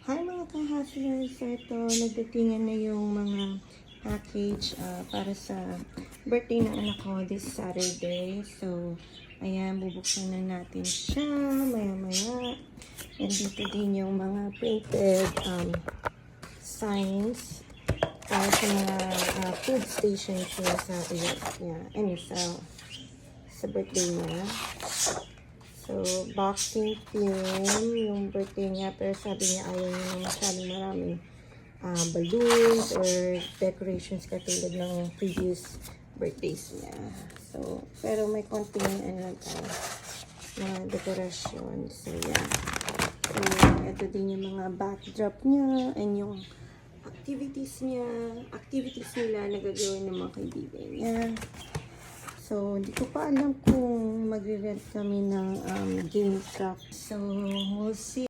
Hi mga ka-hustlers! So ito, nagdatingan na yung mga package para sa birthday ng anak ko this Saturday. So, ayan, bubuksan na natin siya maya-maya. And dito din yung mga printed signs para sa mga food stations niya sa, sa birthday niya. So, boxing film, yung birthday niya, pero sabi niya ayaw niya ng masyadong maraming balloons or decorations katulad ng previous birthdays niya. So, pero may konting na dekorasyon. So, yan. So, ito din yung mga backdrop niya and yung activities niya. Activities nila na gagawin ng mga kaibigan niya. So, hindi ko pa alam kung magre-rent kami ng game truck. So, we'll see.